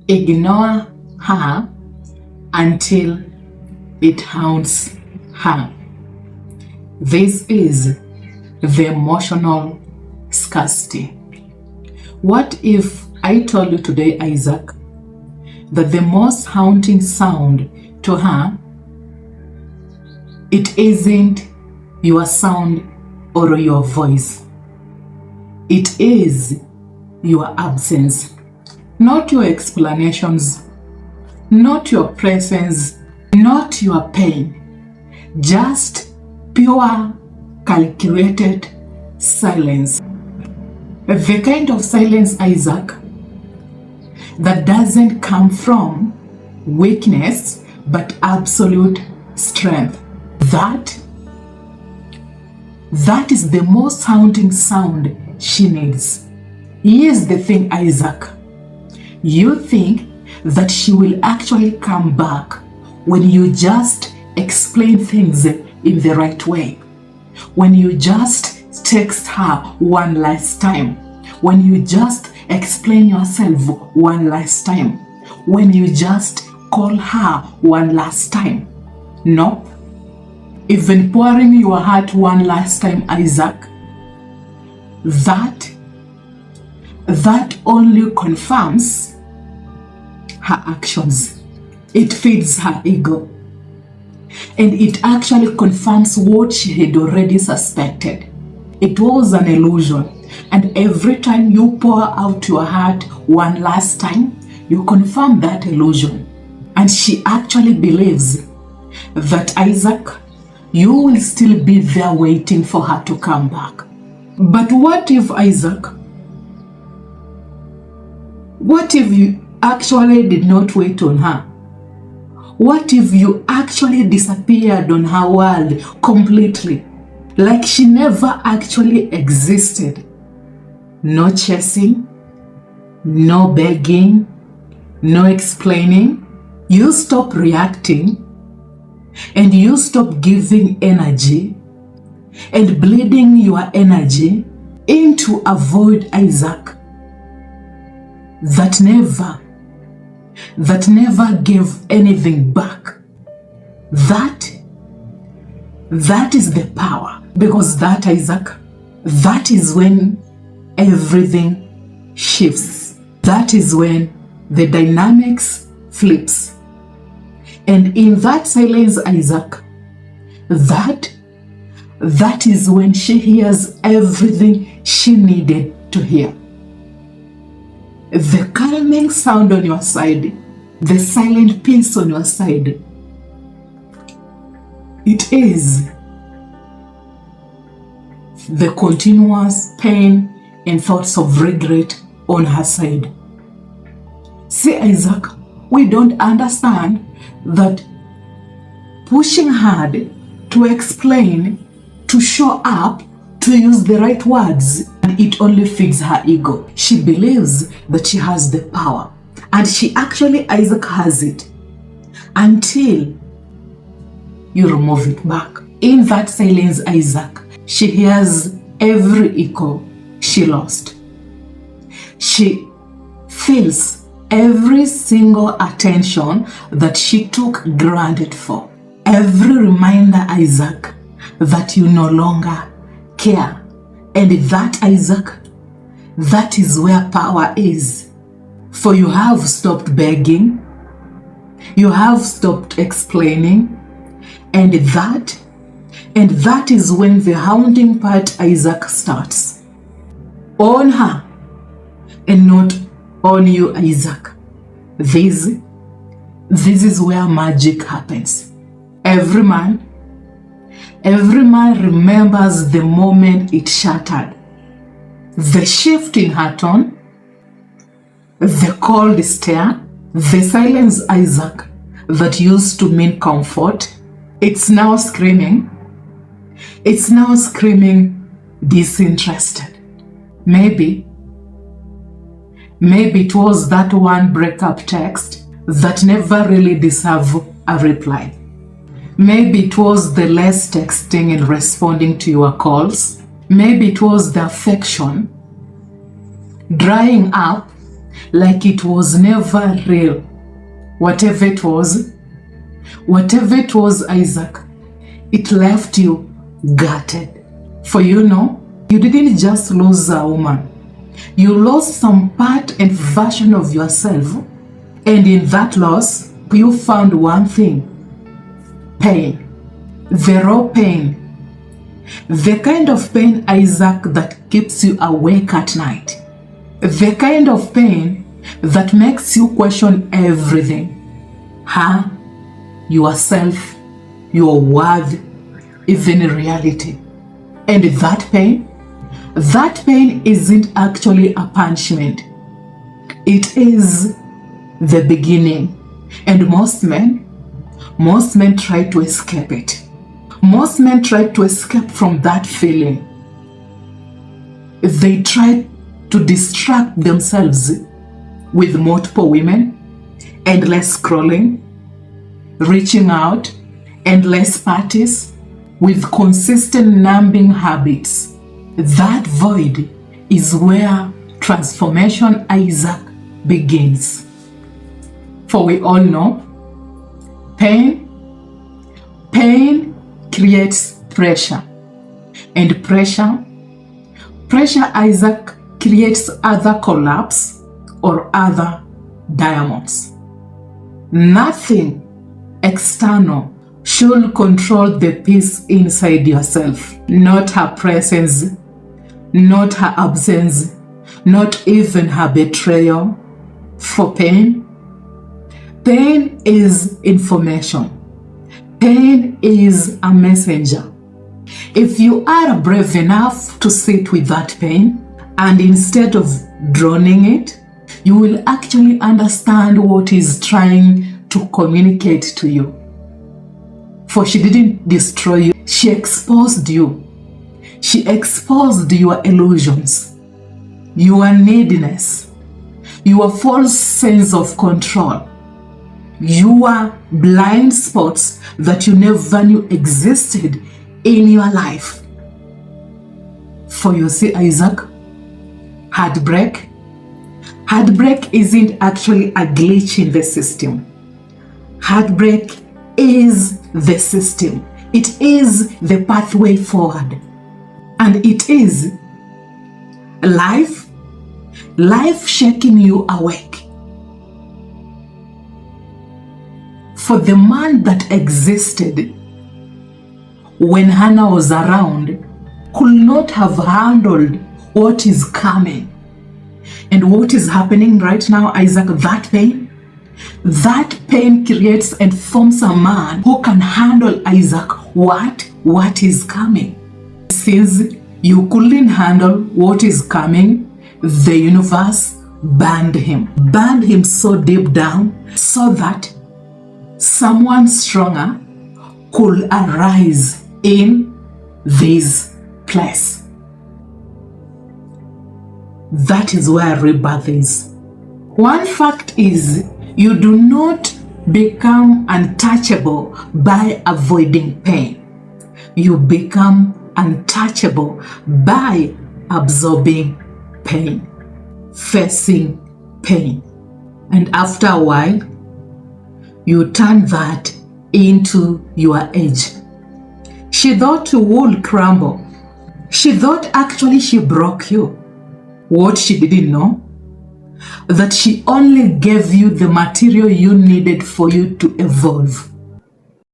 Ignore her until it haunts her. This is the emotional scarcity. What if I told you today, Isaac, that the most haunting sound to her, it isn't your sound or your voice. It is your absence. Not your explanations, not your presence, not your pain. Just pure, calculated silence. The kind of silence, Isaac, that doesn't come from weakness, but absolute strength. That is the most haunting sound she needs. Here's the thing, Isaac. You think that she will actually come back when you just explain things in the right way. When you just text her one last time. When you just explain yourself one last time. When you just call her one last time. No. Even pouring your heart one last time, Isaac, that only confirms her actions. It feeds her ego. And it actually confirms what she had already suspected. It was an illusion. And every time you pour out your heart one last time, you confirm that illusion. And she actually believes that, Isaac, you will still be there waiting for her to come back. But what if, Isaac, what if you actually did not wait on her? What if you actually disappeared on her world completely? Like she never actually existed. No chasing, no begging, no explaining. You stop reacting and you stop giving energy and bleeding your energy into a void, Isaac, that never gave anything back. That is the power. Because that, Isaac, that is when everything shifts. That is when the dynamics flips. And in that silence, Isaac, that is when she hears everything she needed to hear. The calming sound on your side, the silent peace on your side, it is the continuous pain and thoughts of regret on her side. See, Isaac, we don't understand that pushing hard to explain, to show up, to use the right words, and it only feeds her ego. She believes that she has the power. And she actually, Isaac, has it until you remove it back. In that silence, Isaac, she hears every echo she lost. She feels every single attention that she took granted for. Every reminder, Isaac, that you no longer care. And that, Isaac, that is where power is. For you have stopped begging. You have stopped explaining. And that is when the haunting part, Isaac, starts. On her and not on you, Isaac. This is where magic happens. Every man remembers the moment it shattered. The shift in her tone, the cold stare, the silence, Isaac, that used to mean comfort, it's now screaming. It's now screaming disinterested. Maybe it was that one breakup text that never really deserved a reply. Maybe it was the less texting and responding to your calls. Maybe it was the affection drying up like it was never real. Whatever it was, Isaac, it left you gutted. For you didn't just lose a woman. You lost some part and version of yourself. And in that loss, you found one thing: pain. The raw pain. The kind of pain, Isaac, that keeps you awake at night. The kind of pain that makes you question everything. Yourself, your worth, even reality. And that pain isn't actually a punishment. It is the beginning. And most men try to escape it. Most men try to escape from that feeling. They try to distract themselves with multiple women, endless scrolling, reaching out, endless parties, with consistent numbing habits. That void is where transformation, Isaac, begins. For we all know, pain creates pressure. And pressure, Isaac, creates other collapse or other diamonds. Nothing external should control the peace inside yourself. Not her presence, not her absence, not even her betrayal. For pain is information. Pain is a messenger. If you are brave enough to sit with that pain, and instead of drowning it, you will actually understand what is trying to communicate to you. For she didn't destroy you, she exposed you. She exposed your illusions, your neediness, your false sense of control, your blind spots that you never knew existed in your life. For you see, Isaac, heartbreak isn't actually a glitch in the system. Heartbreak is the system. It is the pathway forward. And it is life shaking you awake. For the man that existed when Hannah was around could not have handled what is coming. And what is happening right now, Isaac, that pain creates and forms a man who can handle, Isaac, what is coming. Since you couldn't handle what is coming, the universe burned him so deep down so that someone stronger could arise in this place. That is where rebirth is. One fact is, you do not become untouchable by avoiding pain. You become untouchable by absorbing pain, facing pain. And after a while, you turn that into your edge. She thought you would crumble. She thought actually she broke you. What she didn't know, that she only gave you the material you needed for you to evolve.